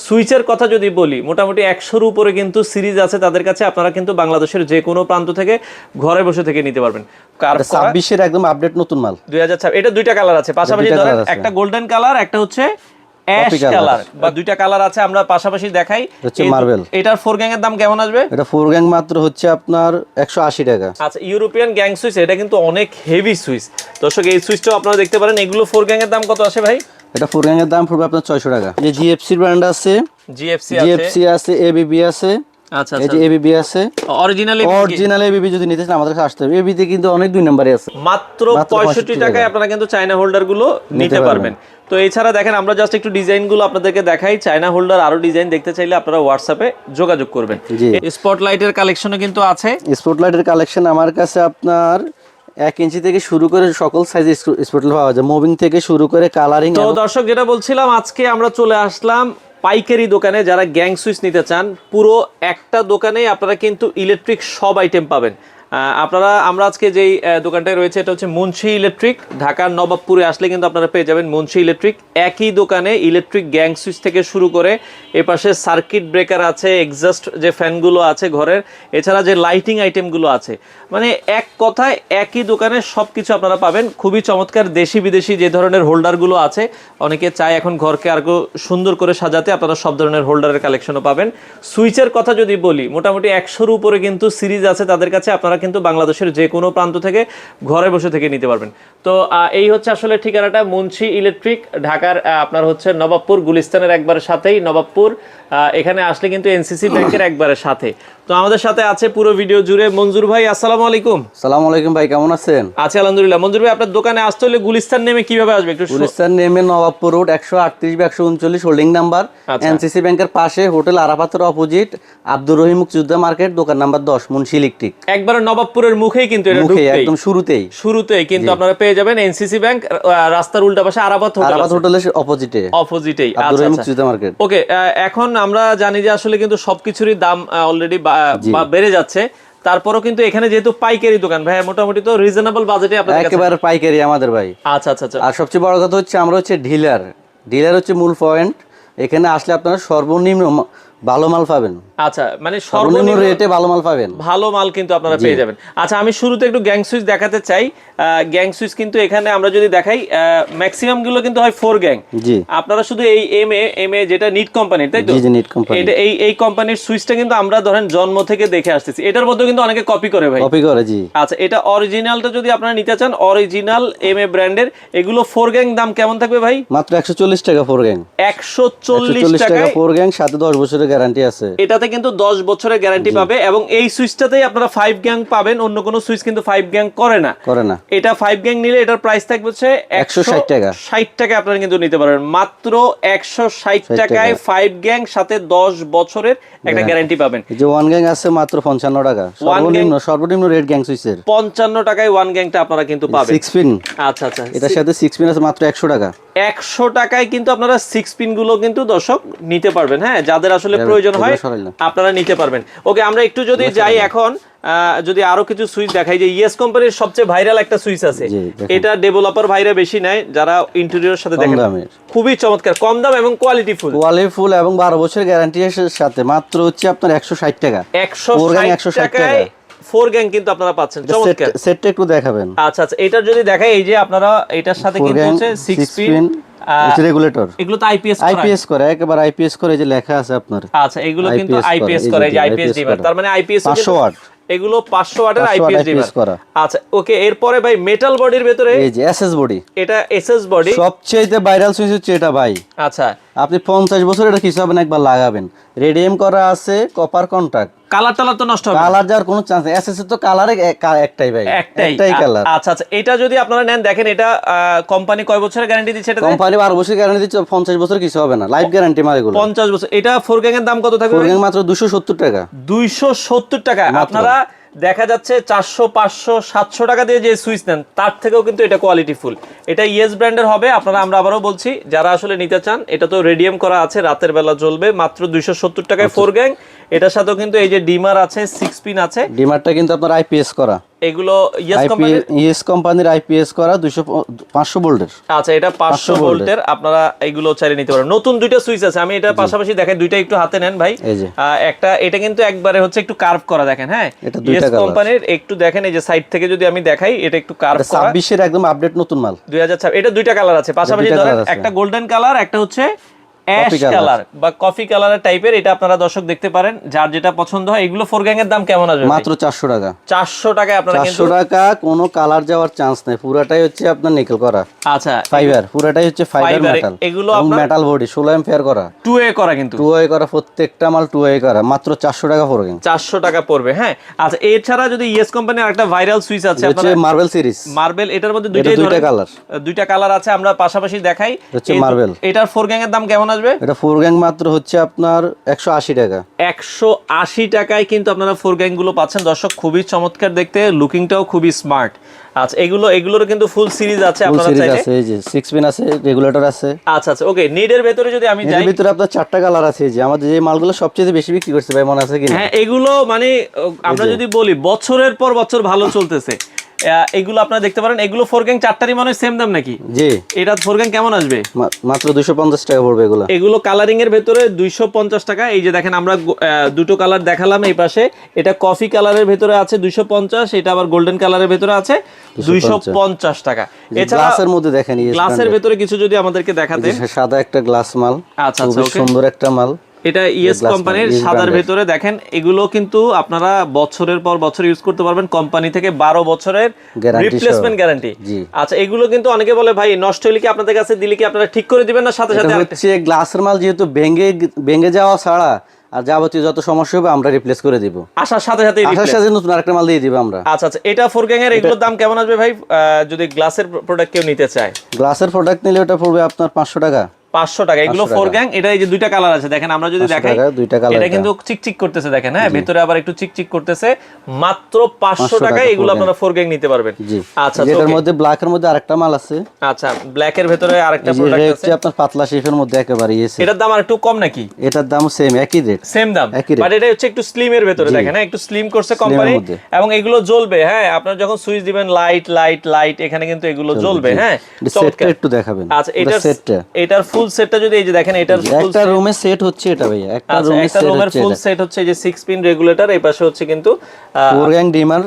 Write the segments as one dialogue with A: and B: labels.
A: সুইচের কথা যদি বলি, মোটামুটি 100-র উপরে কিন্তু সিরিজ আছে তাদের কাছে। আপনারা কিন্তু বাংলাদেশের যে কোনো প্রান্ত থেকে ঘরে বসে থেকে নিতে পারবেন।
B: 26 এর একদম আপডেট নতুন মাল
A: 2026। এটা দুইটা কালার আছে পাশাপাশি, ধরেন একটা গোল্ডেন কালার, একটা হচ্ছে অ্যাশ কালার, বা দুইটা কালার আছে, আমরা পাশাপাশি দেখাই।
B: হচ্ছে মার্বেল।
A: এটার 4 গ্যাং এর দাম কেমন আসবে?
B: এটা 4 গ্যাং মাত্র হচ্ছে আপনার 180 টাকা।
A: আচ্ছা, ইউরোপিয়ান গ্যাং সুইচ, এটা কিন্তু অনেক হেভি সুইচ দর্শক। এই সুইচটাও আপনারা দেখতে পারেন। এগুলো 4 গ্যাং এর দাম কত আসে ভাই?
B: এটা 4 গ্যাং এর দাম পড়বে আপনার 600 টাকা। এই জিএফসি ব্র্যান্ড আছে, জিএফসি আছে, এবিবি আছে।
A: আচ্ছা
B: এই যে এবিবি আছে, অরিজিনাল এবিবি যদি নিতে চান আমাদের কাছে আসতে হবে। এবিবি কিন্তু অনেক 2 নম্বরে আছে।
A: মাত্র 65 টাকায় আপনারা কিন্তু চায়না হোল্ডার গুলো নিতে পারবেন। তো এছাড়া দেখেন, আমরা জাস্ট একটু ডিজাইন গুলো আপনাদেরকে দেখাই। চায়না হোল্ডার আরো ডিজাইন দেখতে চাইলে আপনারা হোয়াটসঅ্যাপে যোগাযোগ করবেন। স্পটলাইটের কালেকশনও কিন্তু আছে।
B: স্পটলাইটের কালেকশন আমার কাছে আপনার 1 ইঞ্চি থেকে শুরু করে সকল সাইজের স্পটলাইট পাওয়া যায়, মুভিং থেকে শুরু করে কালারিং।
A: তো দর্শক, যেটা বলছিলাম, আজকে আমরা চলে আসলাম পাইকারি দোকানে। যারা গ্যাং সুইচ নিতে চান, পুরো একটা দোকানেই আপনারা কিন্তু ইলেকট্রিক সব আইটেম পাবেন। আমরা আজকে যেই দোকানটায় রয়েছে, এটা হচ্ছে মুন্সি ইলেকট্রিক। ঢাকার নবাবপুরে আসলে কিন্তু আপনারা পেয়ে যাবেন মুন্সি ইলেকট্রিক। একই দোকানে ইলেকট্রিক গ্যাং সুইচ থেকে শুরু করে এপাশে সার্কিট ব্রেকার আছে, এক্সস্ট যে ফ্যানগুলো আছে ঘরের, এছাড়া যে লাইটিং আইটেমগুলো আছে, মানে এক কথায় একই দোকানে সব কিছু আপনারা পাবেন। খুবই চমৎকার দেশি বিদেশি যে ধরনের হোল্ডারগুলো আছে, অনেকে চায় এখন ঘরকে আরো সুন্দর করে সাজাতে, আপনারা সব ধরনের হোল্ডারের কালেকশনও পাবেন। সুইচের কথা যদি বলি, মোটামুটি 100-র উপরে কিন্তু সিরিজ আছে তাদের কাছে। আপনারা কিন্তু বাংলাদেশের যে কোনো প্রান্ত থেকে ঘরে বসে থেকে নিতে পারবেন। তো এই হচ্ছে আসলে ঠিকানাটা, মুন্সি ইলেকট্রিক, ঢাকার আপনার হচ্ছে নবাবপুর গুলিস্তানের একবারে সাথেই নবাবপুর। এখানে আসলে কিন্তু এনসিসি ব্যাংকের একবারে সাথে। তো আমাদের সাথে আছে পুরো ভিডিও জুড়ে মঞ্জুর ভাই। আসসালামু আলাইকুম।
B: আসসালামু আলাইকুম ভাই, কেমন আছেন?
A: আছি আলহামদুলিল্লাহ। মঞ্জুর ভাই, আপনার দোকানে আসতে হলে গুলিস্তান নেমে কিভাবে আসবে একটু?
B: গুলিস্তান নেমে Nawabpur road 138-139 holding number, NCC ব্যাংকের পাশে হোটেল আরাফাতের অপোজিট আব্দুর রহিম মুক্তিযোদ্ধা মার্কেট, দোকান নাম্বার 10, মুন্সি ইলেকট্রিক।
A: একবারে নবাবপুরের মুখেই কিন্তু, এটা
B: মুখে একদম শুরুতেই
A: কিন্তু আপনারা পেয়ে যাবেন এনসিসি ব্যাংক, রাস্তার উল্টা পাশে আরাফাত
B: হোটেলের অপোজিটেই আব্দুর রহিম মুক্তিযোদ্ধা মার্কেট।
A: ওকে, এখন আমরা জানি যে আসলে কিন্তু সবকিছুরই দাম অলরেডি বেড়ে যাচ্ছে। তারপরও কিন্তু এখানে যেহেতু পাইকারি দোকান ভাই, মোটামুটি তো রিজনেবল বাজেটে আপনাদের কাছে
B: একেবারে পাইকারি আমাদের ভাই।
A: আচ্ছা।
B: আর সবচেয়ে বড় কথা হচ্ছে আমরা হচ্ছে ডিলার হচ্ছে মূল পয়েন্ট। এখানে আসলে আপনারা সর্বনিম্ন ভালো মাল পাবেন।
A: আচ্ছা, মানে
B: সর্বনিম্ন রেটে ভালো মাল পাবেন,
A: ভালো মাল কিন্তু আপনারা পেয়ে যাবেন। আচ্ছা, আমি শুরুতে একটু গ্যাং সুইচ দেখাতে চাই। গ্যাং সুইচ কিন্তু এখানে আমরা যদি দেখাই, ম্যাক্সিমাম গুলো কিন্তু হয় 4 গ্যাং।
B: জি,
A: আপনারা শুধু এই এম এ যেটা নিট কোম্পানির, তাই তো?
B: জি, নিট কোম্পানি।
A: এটা এই কোম্পানির সুইচটা কিন্তু আমরা ধরেন জন্ম থেকে দেখে আসতেছি। এটার মধ্যে কিন্তু অনেকে কপি করে ভাই,
B: কপি করে। জি,
A: আচ্ছা, এটা অরিজিনালটা যদি আপনারা নিতে চান, অরিজিনাল এম এ ব্র্যান্ডের এগুলো 4 গ্যাং দাম কেমন থাকবে ভাই?
B: মাত্র 140 টাকা 4 গ্যাং।
A: 140 টাকা
B: 4 গ্যাং, সাথে 10 বছরের গ্যারান্টি আছে।
A: এটাতে কিন্তু 10 বছরের গ্যারান্টি পাবে, এবং এই সুইচটাতেই আপনারা 5 গ্যাং পাবেন। অন্য কোনো সুইচ কিন্তু 5 গ্যাং করে না। এটা 5 গ্যাং নিলে এটার প্রাইস থাকবে হচ্ছে
B: 160 টাকা।
A: 60 টাকা আপনারা কিন্তু নিতে পারবেন। মাত্র 160 টাকায় 5 গ্যাং সাথে 10 বছরের একটা গ্যারান্টি পাবেন।
B: এই যে 1 গ্যাং আছে মাত্র 55 টাকা, সর্বনিম্ন রেট গ্যাং সুইচের
A: 55 টাকায় 1 গ্যাংটা আপনারা কিন্তু পাবেন।
B: 6 পিন।
A: আচ্ছা,
B: এটার সাথে 6 পিন আছে মাত্র 100 টাকা।
A: 100 টাকায় কিন্তু আপনারা 6 পিন গুলো কিন্তু দর্শক নিতে পারবেন। হ্যাঁ, যাদের আসলে প্রয়োজন হয় আপনারা নিতে পারবেন। ওকে, আমরা একটু যদি যাই এখন, যদি আরো কিছু সুইচ দেখাই, যে ইএস কোম্পানির সবচেয়ে ভাইরাল একটা সুইচ আছে। এটা ডেভেলপার ভাইরা বেশি নেয়, যারা ইন্টেরিয়র সাথে দেখেন, খুবই চমৎকার, কম দাম এবং কোয়ালিটি ফুল
B: এবং 12 বছরের গ্যারান্টির সাথে মাত্র হচ্ছে আপনার 160 টাকা।
A: 160 টাকায় 4 গ্যাং কিন্তু আপনারা পাচ্ছেন। চমৎকার।
B: সেটটা একটু দেখাবেন।
A: আচ্ছা, এটার যদি দেখাই, এই যে আপনারা এটার সাথে কিন্তু হচ্ছে 6 পিন
B: রেগুলেটর।
A: এগুলো তো আইপিএস
B: করে, একেবারে আইপিএস করে, যে লেখা আছে আপনার।
A: আচ্ছা, এগুলো কিন্তু আইপিএস করে, এই যে আইপিএস ডিমার, তার মানে আইপিএস
B: 500 ওয়াট।
A: এগুলো 500 ওয়াটের আইপিএস ডিমার করা। আচ্ছা, ওকে, এরপরে ভাই মেটাল বডির ভিতরে
B: এই যে এসএস বডি,
A: এটা এসএস বডি
B: সবচেয়ে ভাইরাল সুইচ হচ্ছে এটা ভাই।
A: আচ্ছা,
B: আপনি 50 বছর এটা কিছু হবে না, একবার লাগাবেন। রেডিয়াম করা আছে, কপার কন্টাক্ট।
A: কালার তো নষ্ট হবে না,
B: কালার যাওয়ার কোনো চান্স নেই। এসএস এর তো কালার একটাই ভাই, একটাই কালার।
A: আচ্ছা, এটা যদি আপনারা নেন, দেখেন এটা কোম্পানি কয় বছরের গ্যারান্টি দিচ্ছে? এটা
B: কোম্পানি 12 বছরের গ্যারান্টি দিচ্ছে, 50 বছর কিছু হবে না, লাইফ গ্যারান্টি মাল এগুলো।
A: 50 বছর। এটা 4 গ্যাং এর দাম কত থাকবে?
B: 4 গ্যাং মাত্র 270 টাকা।
A: 270 টাকা। আপনারা দেখা যাচ্ছে 400, 500, 700 টাকা দিয়ে যে সুইচ নেন, তার থেকেও কিন্তু এটা কোয়ালিটি ফুল। এটা ইএস ব্র্যান্ডের হবে। আমরা আবারও বলছি, যারা আসলে নিতে চান, এটা তো রেডিয়াম করা আছে, রাতের বেলা জ্বলবে। মাত্র 270 টাকায় 4 গ্যাং, এটার সাথেও কিন্তু এই যে ডিমার আছে, 6 পিন আছে।
B: ডিমারটা কিন্তু আপনার আইপিএস করা,
A: এগুলো
B: ইএস কোম্পানির আইপিএস করা 500 ভোল্টের।
A: আচ্ছা, এটা 500 ভোল্টের, আপনারা এগুলো চাইলে নিতে পারেন। নতুন দুইটা সুইচ আছে, আমি এটা পাশাপাশি দেখাই, দুইটা একটু হাতে নেন ভাই। একটা এটা কিন্তু একবারে হচ্ছে একটু কার্ভ করা, দেখেন। হ্যাঁ, ইএস কোম্পানির একটু দেখেন, এই যে সাইড থেকে যদি আমি দেখাই, এটা একটু কার্ভ করা,
B: 26 এর একদম আপডেট নতুন মাল
A: 2026। এটা দুইটা কালার আছে পাশাপাশি, ধরেন একটা গোল্ডেন কালার, একটা হচ্ছে অ্যাশ কালার বা কফি কালারের টাইপের। এটা আপনারা দর্শক দেখতে পারেন, যার যেটা পছন্দ হয়। এগুলো 4 গ্যাং এর দাম কেমন আসবে?
B: মাত্র 400 টাকা।
A: 400 টাকায় আপনারা কিন্তু
B: 400 টাকা, কোনো কালার যাওয়ার চান্স নাই, পুরোটাই হচ্ছে আপনার নিকেল করা।
A: আচ্ছা,
B: ফাইবার, পুরোটাই হচ্ছে ফাইবার মেটাল।
A: এগুলো
B: আপনার মেটাল বডি 16 এম্পিয়ার করা,
A: 2A করা, কিন্তু
B: 2A করা, প্রত্যেকটা মাল 2A করা, মাত্র 400 টাকা পড়বে।
A: 400 টাকা পড়বে। হ্যাঁ, আচ্ছা, এছাড়া যদি ইএস কোম্পানির আরেকটা ভাইরাল সুইচ আছে
B: হচ্ছে মার্বেল সিরিজ।
A: মার্বেল, এটার মধ্যে
B: দুইটা কালার,
A: দুইটা কালার আছে, আমরা পাশাপাশি দেখাই।
B: হচ্ছে মার্বেল।
A: এটার 4 গ্যাং এর দাম কেমন আসবে?
B: এটা 4 গ্যাং মাত্র হচ্ছে আপনার 180 টাকা।
A: 180 টাকায় কিন্তু আপনারা 4 গ্যাং গুলো পাচ্ছেন দর্শক, খুবই চমৎকার দেখতে, লুকিংটাও খুবই স্মার্ট। আচ্ছা, এগুলোর কিন্তু ফুল সিরিজ আছে, আপনারা চাইলে
B: আছে, এই যে 6 পিন আছে, রেগুলেটর আছে।
A: আচ্ছা আচ্ছা, ওকে। নিডের ভেতরে যদি আমি যাই,
B: এর ভিতরে আপনার 4টা কালার আছে। যে আমাদের যে মালগুলো সবচেয়ে বেশি বিক্রি করছে ভাই, মনে আছে কি?
A: হ্যাঁ, এগুলো মানে আমরা যদি বলি বছরের পর বছর ভালো চলতেছে। এগুলো আপনারা দেখতে পারেন, এগুলো 4 গ্যাং 4টারই মনে হয় সেম দাম নাকি?
B: জি।
A: এটা 4 গ্যাং কেমন আসবে?
B: মাত্র 250 টাকা পড়বে এগুলো।
A: এগুলো কালারিং এর ভেতরে 250 টাকা। এই যে দেখেন, আমরা দুটো কালার দেখালাম এই পাশে, এটা কফি কালারের ভেতরে আছে 250, এটা আবার গোল্ডেন কালারের ভেতরে আছে 250 টাকা। এছাড়া
B: গ্লাসের মধ্যে দেখেন,
A: গ্লাসের ভেতরে কিছু যদি আমাদেরকে দেখাতে,
B: সাদা একটা গ্লাস মাল।
A: আচ্ছা,
B: খুব সুন্দর একটা মাল।
A: এটা ইএস কোম্পানির সাদার ভেতরে দেখেন, এগুলো কিন্তু আপনারা বছরের পর বছর ইউজ করতে পারবেন, কোম্পানি থেকে 12 বছরের রিপ্লেসমেন্ট গ্যারান্টি। আচ্ছা, এগুলো কিন্তু অনেকে বলে ভাই নষ্ট হলে কি আপনাদের কাছে দিলে কি আপনারা ঠিক করে দিবেন না সাথে সাথে?
B: হচ্ছে গ্লাসের মাল যেহেতু ভেঙে যাওয়া ছাড়া আর যাবতীয় যত সমস্যা হবে আমরা রিপ্লেস করে দিব,
A: আসার সাথে সাথে
B: নতুন আরেকটা মাল দিয়ে দিব আমরা।
A: আচ্ছা আচ্ছা, এটা 4 গ্যাং এর, এগুলোর দাম কেমন আসবে ভাই যদি গ্লাসের প্রোডাক্ট কেউ নিতে চায়?
B: গ্লাসের প্রোডাক্ট নিলে ওটা পড়বে আপনার 500 টাকা।
A: 500 টাকা। এগুলো 4 গ্যাং। এটা এই যে দুইটা কালার আছে, দেখেন আমরা যদি দেখাই, এটা কিন্তু চিকচিক করতেছে, দেখেন। হ্যাঁ, ভিতরে আবার একটু চিকচিক করতেছে। মাত্র 500 টাকায় এগুলো আপনারা 4 গ্যাং নিতে পারবেন।
B: আচ্ছা, এর মধ্যে ব্ল্যাকের মধ্যে আরেকটা মাল আছে।
A: আচ্ছা, ব্ল্যাকের ভিতরে আরেকটা প্রোডাক্ট আছে,
B: এটা আপনার পাতলা শেফের মধ্যে একেবারে ইয়েছে।
A: এটার দাম আরেকটু কম নাকি?
B: এটার দাম সেম, একই রেট,
A: সেম দাম, বাট এটা হচ্ছে একটু স্লিম এর ভিতরে, দেখেন। একটু স্লিম করছে কোম্পানি, এবং এগুলো জ্বলবে। হ্যাঁ, আপনারা যখন সুইচ দিবেন, লাইট লাইট লাইট এখানে কিন্তু এগুলো জ্বলবে। হ্যাঁ,
B: সেটটা একটু দেখাবেন।
A: আচ্ছা, এটার ফুল সেটটা যদি এই যে দেখেন, এটার
B: একটা রুমে সেট হচ্ছে এটা ভাই, একটা
A: রুমের ফুল সেট হচ্ছে এই যে 6 পিন রেগুলেটর, এই পাশে হচ্ছে কিন্তু
B: 4 গ্যাং ডিমার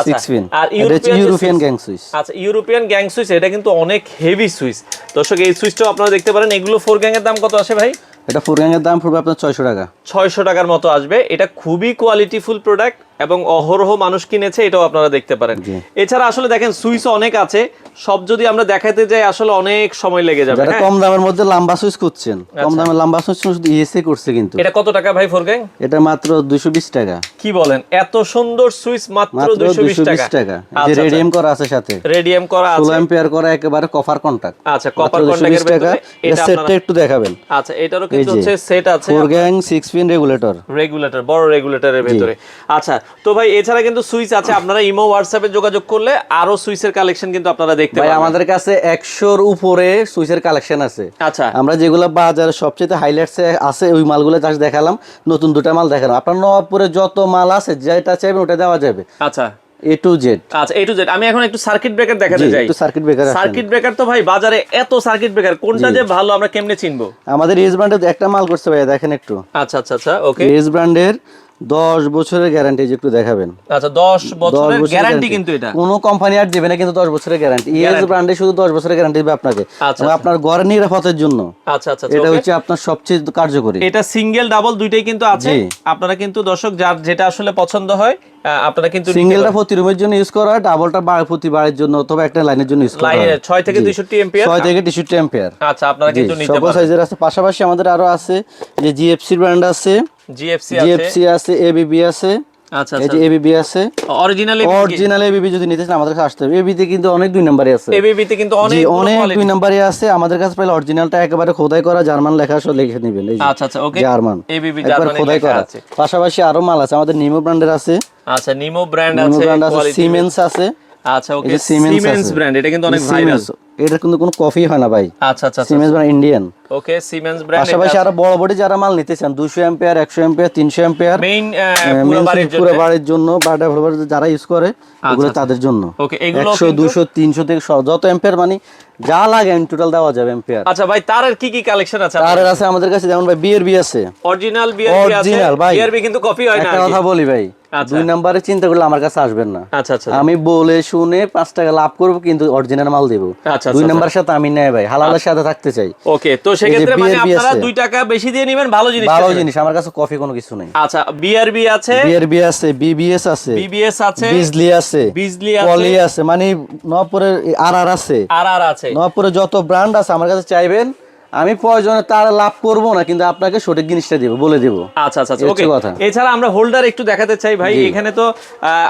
B: 6 পিন।
A: আর
B: ইউরোপিয়ান গ্যাং সুইচ।
A: আচ্ছা, ইউরোপিয়ান গ্যাং সুইচ, এটা কিন্তু অনেক হেভি সুইচ দর্শক। এই সুইচটাও আপনারা দেখতে পারেন। এগুলো 4 গ্যাং এর দাম কত আসে ভাই?
B: এটা 4 গ্যাং এর দাম পড়বে আপনার 600 টাকা।
A: 600 টাকার মতো আসবে। এটা খুবই কোয়ালিটিফুল প্রোডাক্ট এবং অহরহ মানুষ কিনেছে, এটাও আপনারা দেখতে পারেন। এছাড়া আসলে দেখেন, সুইচ অনেক আছে, সব যদি আমরা দেখাতে যাই আসলে অনেক সময় লেগে যাবে।
B: যারা কম দামের মধ্যে লম্বা সুইচ খুঁজছেন, কম দামের লম্বা সুইচ শুধু ইএসএ করছে কিন্তু।
A: এটা কত টাকা ভাই 4 গ্যাং?
B: এটা মাত্র 220 টাকা।
A: কি বলেন, এত সুন্দর সুইচ মাত্র 220 টাকা?
B: যে রেডিয়াম করা আছে, সাথে
A: রেডিয়াম করা আছে,
B: 16 এম্পিয়ার করা, একেবারে কপার কন্টাক্ট।
A: আচ্ছা, কপার কন্টাক্টের ভিতরে
B: এটা সেটটা একটু দেখাবেন।
A: আচ্ছা, এটারও কিন্তু হচ্ছে সেট আছে,
B: 4 গ্যাং 6 পিন রেগুলেটর,
A: বড় রেগুলেটরের ভিতরে। আচ্ছা, তো ভাই এছাড়া কিন্তু সুইচ আছে, আপনারা ইমো হোয়াটসঅ্যাপে যোগাযোগ করলে আরো সুইচের কালেকশন কিন্তু আপনারা দেখতে পাবেন।
B: ভাই আমাদের কাছে 100 এর উপরে সুইচের কালেকশন আছে।
A: আচ্ছা,
B: আমরা যেগুলো বাজারে সবচেয়ে হাইলাইটস আছে ওই মালগুলো জাস্ট দেখালাম, নতুন দুটো মাল দেখালাম। আপনার নবাবপুরে যত মাল আছে যেটা চাইবেন ওটা দেওয়া যাবে।
A: আচ্ছা,
B: A to Z।
A: আচ্ছা, A to Z। আমি এখন একটু সার্কিট ব্রেকার দেখাতে যাই। সার্কিট ব্রেকার তো ভাই বাজারে এত সার্কিট ব্রেকার, কোনটা যে ভালো আমরা কেমনে চিনবো?
B: আমাদের এস ব্র্যান্ডের একটা মাল করছে ভাই, দেখেন একটু।
A: আচ্ছা আচ্ছা আচ্ছা, ওকে।
B: এস ব্র্যান্ডের 10 বছরের গ্যারান্টি, একটু দেখাবেন।
A: আচ্ছা, 10 বছরের গ্যারান্টি কিন্তু এটা
B: কোনো কোম্পানি আর দিবে না, কিন্তু 10 বছরের গ্যারান্টি। এস ব্র্যান্ডে শুধু 10 বছরের গ্যারান্টি দিবে আপনাকে, এবং আপনার ঘরের নিরাপত্তার জন্য।
A: আচ্ছা আচ্ছা,
B: এটা হচ্ছে আপনার সবচেয়ে কার্যকরী।
A: এটা সিঙ্গেল ডাবল দুইটাই কিন্তু আছে। আপনারা কিন্তু দর্শক যার যেটা আসলে পছন্দ হয় আপনারা কিন্তু
B: সিঙ্গেলটা প্রতি রুমের জন্য ইউজ করা হয়, ডাবলটা প্রতি বাড়ির জন্য অথবা একটা লাইনের জন্য ইউজ করা হয়।
A: লাইনে 6 থেকে 62 এম্পিয়ার,
B: 6 থেকে 63 এম্পিয়ার।
A: আচ্ছা, আপনারা কিন্তু নিতে পারেন।
B: সকল সাইজের আছে। পাশাপাশি আমাদের আরো আছে, যে জিএফসি ব্র্যান্ড আছে, জিএফসি আছে, এবিবি আছে।
A: আচ্ছা,
B: এই যে এবিবি আছে, অরিজিনাল এবিবি যদি নিতে চান আমাদের কাছে আসতে হবে। এবিবি তে কিন্তু অনেক 2 নম্বরে আছে,
A: এবিবি তে কিন্তু অনেক
B: 2 নম্বরে আছে। আমাদের কাছে পাইলে অরিজিনালটা একেবারে খোদাই করা জার্মান লেখা সহ লিখে নেবেন। এই যে
A: আচ্ছা আচ্ছা, ওকে,
B: জার্মান,
A: এবিবি জার্মান
B: খোদাই করা আছে। পাশাপাশি আরো মাল আছে, আমাদের নিমো ব্র্যান্ডের আছে।
A: আচ্ছা, নিমো ব্র্যান্ড আছে,
B: সিমেন্স আছে।
A: আচ্ছা ওকে, সিমেন্স ব্র্যান্ড, এটা কিন্তু অনেক ভাইরাল।
B: এটা কিন্তু কোনো কফি হয় না ভাই।
A: আচ্ছা আচ্ছা,
B: সিমেন্স ব্র্যান্ড ইন্ডিয়ান।
A: ওকে, সিমেন্স ব্র্যান্ড।
B: পাশাপাশি আরো বড় বড় যারা মাল নিতে চান 200 এম্পিয়ার, 100 এম্পিয়ার, 300 এম্পিয়ার,
A: মেইন পুরো
B: বাড়ির জন্য বা ডেভেলপার যারা ইউজ করে এগুলো তাদের জন্য।
A: ওকে, এগুলো
B: 100 200 300 থেকে যত এম্পিয়ার মানে যা লাগে টোটাল দেওয়া যাবে এম্পিয়ার।
A: আচ্ছা ভাই, তারের কি কি কালেকশন আছে?
B: তারের আছে আমাদের কাছে যেমন ভাই বিআরবি আছে,
A: অরিজিনাল বিআরবি আছে। বিআরবি কিন্তু কপি হয় না।
B: একটা কথা বলি ভাই, 2 নম্বরে চিন্তা করলে আমার কাছে আসবেন না।
A: আচ্ছা আচ্ছা,
B: আমি বলে শুনে 5 টাকা লাভ করব কিন্তু অরিজিনাল মাল দেব।
A: আচ্ছা
B: 2 নম্বরের সাথে আমি নাই ভাই, হালালের সাথে থাকতে চাই।
A: ওকে, তো সেক্ষেত্রে মানে আপনারা 2 টাকা বেশি দিয়ে নেবেন ভালো জিনিস।
B: ভালো জিনিস, আমার কাছে কফি কোনো কিছু নাই।
A: আচ্ছা, বিআরবি আছে,
B: বিবিএস আছে,
A: আছে,
B: বিজলি আছে, পলি আছে, মানে নবপুরের আরআর আছে, নবপুরের যত ব্র্যান্ড আছে আমার কাছে চাইবেন, আমি প্রয়োজনে তার লাভ করব না কিন্তু আপনাকে সঠিক জিনিসটা দেব, বলে দেব।
A: আচ্ছা আচ্ছা, ওকে। এছাড়া আমরা হোল্ডার একটু দেখাতে চাই ভাই, এখানে তো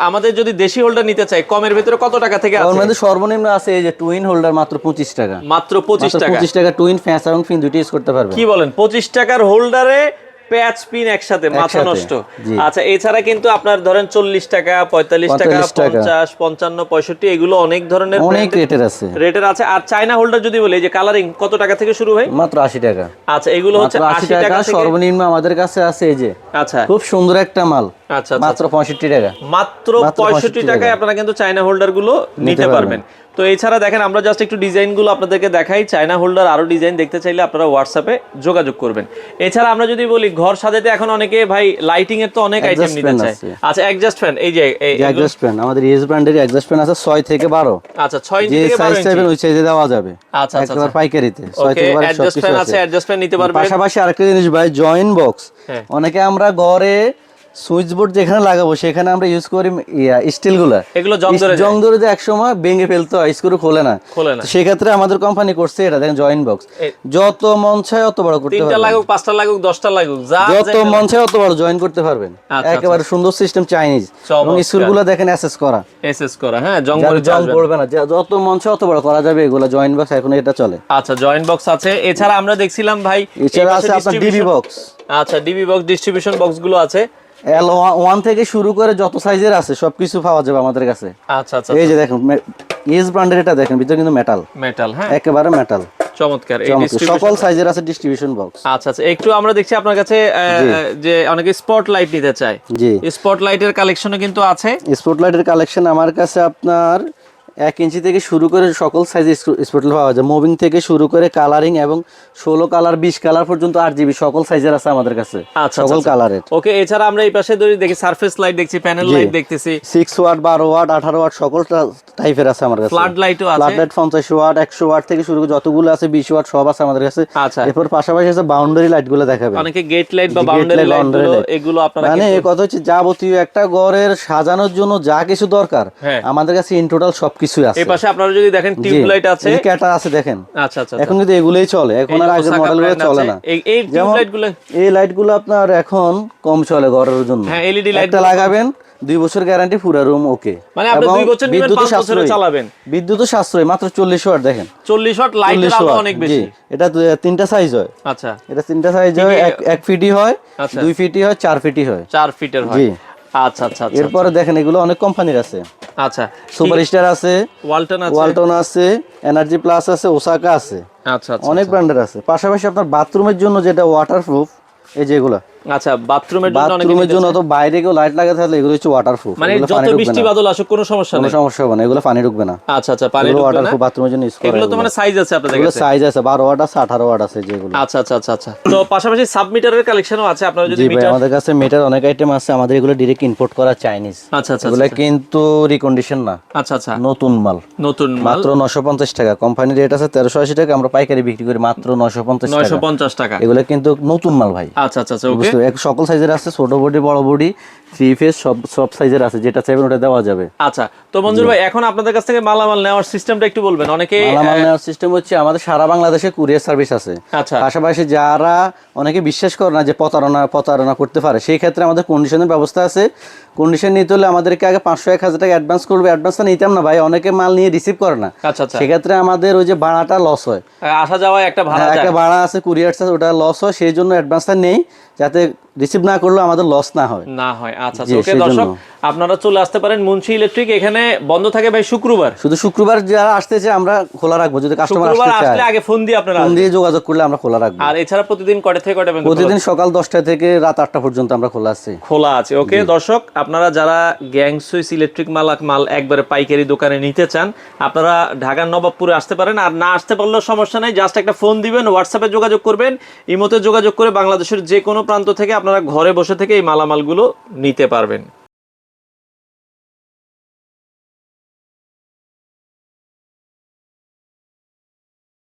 A: আমাদের যদি দেশি হোল্ডার নিতে চাই কমের ভিতরে কত টাকা থেকে আছে?
B: আমাদের সর্বনিম্ন আছে এই যে টুইন হোল্ডার মাত্র 25 টাকা।
A: মাত্র 25 টাকা
B: টুইন ফ্যাস এবং ফিন দুটো ইউজ করতে পারবেন।
A: কি বলেন, 25 টাকার হোল্ডারে প্যাচ পিন একসাথে, মাথা নষ্ট। আচ্ছা, এছাড়া কিন্তু আপনার ধরেন 40 টাকা, 45 টাকা, 50, 55, 65 এগুলো অনেক ধরনের
B: অনেক রেটের আছে।
A: আর চায়না হোল্ডার যদি বলি, এই যে কালারিং কত টাকা থেকে শুরু হয়?
B: মাত্র 80 টাকা।
A: আচ্ছা, এগুলো হচ্ছে 80 টাকা
B: সর্বনিম্ন আমাদের কাছে আছে এই যে।
A: আচ্ছা,
B: খুব সুন্দর একটা মাল।
A: আচ্ছা,
B: মাত্র 65 টাকা।
A: মাত্র 65 টাকায় আপনারা কিন্তু চায়না হোল্ডার গুলো নিতে পারবেন। তো এছাড়া দেখেন, আমরা জাস্ট একটু ডিজাইন গুলো আপনাদেরকে দেখাই। চায়না হোল্ডার আরো ডিজাইন দেখতে চাইলে আপনারা হোয়াটসঅ্যাপে যোগাযোগ করবেন। এছাড়া আমরা যদি বলি ঘর সাজাতে, এখন অনেকে ভাই লাইটিং এর তো অনেক আইটেম নিতে চায়। আচ্ছা, এক্সজস্ট ফ্যান, এই যে
B: এক্সজস্ট ফ্যান আমাদের ইএস ব্র্যান্ডের এক্সজস্ট ফ্যান আছে 6 থেকে 12।
A: আচ্ছা, 6 ইঞ্চি থেকে 12 ইঞ্চি
B: ওই সাইজে দেওয়া যাবে।
A: আচ্ছা আচ্ছা,
B: একবার পাইকারিতে 6 থেকে 12
A: এক্সজস্ট ফ্যান আছে, এক্সজস্ট ফ্যান নিতে পারবেন।
B: পাশাপাশি আরেকটা জিনিস ভাই, জয়েন্ট বক্স। অনেকে আমরা ঘরে সুইচ বোর্ড যেখানে লাগাবো সেখানে আমরা ইউজ করি স্টিল গুলা,
A: এগুলো
B: জং ধরে যে একসময় ভেঙে ফেলতে হয়, স্ক্রু খোলে না। সেক্ষেত্রে আমাদের কোম্পানি করছে এটা, দেখেন জয়েন্ট বক্স, যত মন চায় অত বড় করতে পারবেন।
A: 3টা লাগুক, 5টা লাগুক, 10টা লাগুক,
B: যত মন চায় অত বড় জয়েন করতে পারবেন। একেবারে সুন্দর সিস্টেম, চাইনিজ, এবং স্ক্রুগুলো দেখেন এসএস করা,
A: হ্যাঁ, জং
B: পড়বে না, যত মন চায় অত বড় করা যাবে। এগুলো জয়েন্ট বক্স এখন এটা চলে।
A: আচ্ছা, জয়েন্ট বক্স আছে। এছাড়া আমরা দেখছিলাম ভাই,
B: এছাড়া আছে আপনার ডিবি বক্স।
A: আচ্ছা, ডিবি বক্স, ডিস্ট্রিবিউশন বক্স গুলো আছে।
B: L1 থেকে শুরু করে যত সাইজের আছে সবকিছু পাওয়া যাবে আমাদের কাছে।
A: আচ্ছা আচ্ছা,
B: এই যে দেখুন ইএস ব্র্যান্ডের, এটা দেখেন ভিতরে কিন্তু মেটাল,
A: হ্যাঁ,
B: একেবারে মেটাল,
A: চমৎকার। এই
B: সকল সাইজের আছে ডিস্ট্রিবিউশন বক্স।
A: আচ্ছা আচ্ছা, একটু আমরা দেখছি আপনার কাছে যে অনেকে স্পটলাইট নিতে চায়।
B: জি,
A: স্পটলাইটের কালেকশনও কিন্তু আছে।
B: স্পটলাইটের কালেকশন আমার কাছে আপনার 1 ইঞ্চি থেকে শুরু করে সকল সাইজের স্পটলাইট পাওয়া যায়। মুভিং থেকে শুরু করে কালারিং এবং 16 কালার 20 কালার পর্যন্ত RGB সকল সাইজের আছে আমাদের কাছে, সকল কালারের।
A: ওকে, এছাড়া আমরা এই পাশে দেখি সারফেস লাইট দেখছি, প্যানেল লাইট দেখতেছি,
B: 6 ওয়াট, 12 ওয়াট, 18 ওয়াট সকল টাইপের আছে আমার কাছে।
A: ফ্লাড লাইটও আছে,
B: ফ্লাড লাইট 50 ওয়াট, 100 ওয়াট থেকে শুরু করে যতগুলো আছে 20 ওয়াট সব আছে আমাদের কাছে।
A: আচ্ছা,
B: এরপর পাশাপাশি আছে বাউন্ডারি লাইট গুলো দেখাবেন,
A: অনেকে গেট লাইট বা বাউন্ডারি লাইট গুলো, এগুলো আপনারা
B: মানে এই কথা হচ্ছে যাবতীয় একটা ঘরের সাজানোর জন্য যা কিছু দরকার আমাদের কাছে ইন টোটাল সবকিছু আছে।
A: এই পাশে আপনারা যদি দেখেন টিউব লাইট আছে,
B: এই ক্যাটা আছে দেখেন।
A: আচ্ছা আচ্ছা,
B: এখন কিন্তু এগুলোই চলে, এখন আর আগের মডেলগুলো চলে না।
A: এই টিউব লাইটগুলো,
B: এই লাইটগুলো আপনার এখন কম চলে ঘরের জন্য।
A: হ্যাঁ, এলইডি লাইট
B: লাগাবেন 2 বছর গ্যারান্টি, পুরো রুম ওকে।
A: মানে আপনি 2 বছর নিবেন, 5 বছর চালাবেন।
B: বিদ্যুৎ সাশ্রয়, মাত্র 40 ওয়াট দেখেন।
A: 40 ওয়াট লাইটের আলো অনেক বেশি।
B: এটা 3টা সাইজ হয়।
A: আচ্ছা,
B: এটা 3টা সাইজ হয়, 1 ফিটই হয়, 2 ফিটই হয়, 4 ফিটই হয়।
A: 4 ফিটের হয়। আচ্ছা আচ্ছা,
B: এরপরে দেখেন এগুলো অনেক কোম্পানির আছে।
A: আচ্ছা,
B: সুপারস্টার আছে, ওয়ালটন আছে, এনার্জি প্লাস আছে, ওসাকা আছে।
A: আচ্ছা আচ্ছা,
B: অনেক ব্র্যান্ডের আছে। পাশাপাশি আপনার বাথরুমের জন্য যেটা ওয়াটারপ্রুফ, এই যে এগুলা।
A: আচ্ছা, বাথরুমের
B: জন্য তো বাইরে কেউ লাইট লাগাতে থাকলে এগুলো হচ্ছে ওয়াটারপ্রুফ,
A: মানে যত বৃষ্টি বাদল আসুক কোনো সমস্যা নেই,
B: কোনো সমস্যা হবে না, এগুলো পানি ঢুকবে না।
A: আচ্ছা আচ্ছা, পানি ঢুকবে না,
B: ওয়াটারপ্রুফ বাথরুমের জন্য ইউজ করা।
A: এগুলো তো মানে সাইজ আছে আপনাদের কাছে?
B: এগুলো সাইজ আছে 12 ওয়াট আছে, 18 ওয়াট আছে যেগুলো।
A: আচ্ছা আচ্ছা আচ্ছা আচ্ছা, তো পাশাপাশি সাবমিটারের কালেকশনও আছে আপনারা যদি
B: মিটার। আমাদের কাছে মিটার অনেক আইটেম আছে, আমাদের এগুলো ডাইরেক্ট ইম্পোর্ট করা চাইনিজ।
A: আচ্ছা আচ্ছা,
B: এগুলো কিন্তু রিকন্ডিশন না।
A: আচ্ছা আচ্ছা,
B: নতুন মাল, মাত্র 950 টাকা। কোম্পানি রেট আছে 1380 টাকা, আমরা পাইকারি বিক্রি করি মাত্র 950
A: টাকা।
B: এগুলো কিন্তু নতুন মাল ভাই।
A: আচ্ছা আচ্ছা, ওকে,
B: সকল সাইজের আছে, ছোট বডি, বড় বডি, 3 ফেজ সব সাইজের আছে, যেটা চাইবেন ওটা দেওয়া যাবে।
A: আচ্ছা, তো মঞ্জুর ভাই, এখন আপনাদের কাছ থেকে মালামাল নেওয়ার সিস্টেমটা একটু বলবেন। অনেকে
B: মালামাল নেওয়ার সিস্টেম হচ্ছে আমাদের সারা বাংলাদেশে কুরিয়ার সার্ভিস আছে।
A: আচ্ছা,
B: পাশাপাশি যারা অনেকে বিশ্বাস করে না যে প্রতারণা করতে পারে, সেই ক্ষেত্রে আমাদের কন্ডিশনের ব্যবস্থা আছে। কন্ডিশন নিতে হলে আমাদেরকে আগে 500-1000 টাকা অ্যাডভান্স করবে। অ্যাডভান্সটা নিতাম না ভাই, অনেকে মাল নিয়ে রিসিভ করে না।
A: আচ্ছা আচ্ছা,
B: সেক্ষেত্রে আমাদের ওই যে ভাড়াটা লস হয়,
A: আসা যাওয়া একটা
B: ভাড়া আছে, কুরিয়ার চার্জ, ওটা লস হয়। সেই জন্য অ্যাডভান্সটা নেই, যাতে রিসিভ না করলেও আমাদের লস না হয়।
A: আচ্ছা, ওকে দর্শক, আপনারা চলে আসতে পারেন মুন্সি ইলেকট্রিক। এখানে বন্ধ থাকে ভাই শুক্রবার।
B: শুধু শুক্রবার যারা আসতেছে আমরা খোলা রাখবো, যদি কাস্টমার
A: শুক্রবার
B: আসতে চায়
A: আসলে আগে ফোন দিয়ে আপনারা
B: ফোন
A: আসবেন।
B: দিয়ে যোগাযোগ করলে আমরা খোলা রাখবো।
A: আর এছাড়া প্রতিদিন কয়টা থেকে কয়টা পর্যন্ত
B: প্রতিদিন সকাল 10টা থেকে রাত 8টা পর্যন্ত আমরা খোলা আছি।
A: খোলা আছে। ওকে দর্শক, আপনারা যারা গ্যাং সুইচ ইলেকট্রিক মাল একবারে পাইকারি দোকানে নিতে চান, আপনারা ঢাকার নবাবপুরে আসতে পারেন। আর না আসতে পারলেও সমস্যা নাই, জাস্ট একটা ফোন দিবেন, হোয়াটসঅ্যাপে যোগাযোগ করবেন, ইমোতে যোগাযোগ করে বাংলাদেশের যে কোনো প্রান্ত থেকে আপনারা ঘরে বসে থেকে এই মালামালগুলো নিতে পারবেন।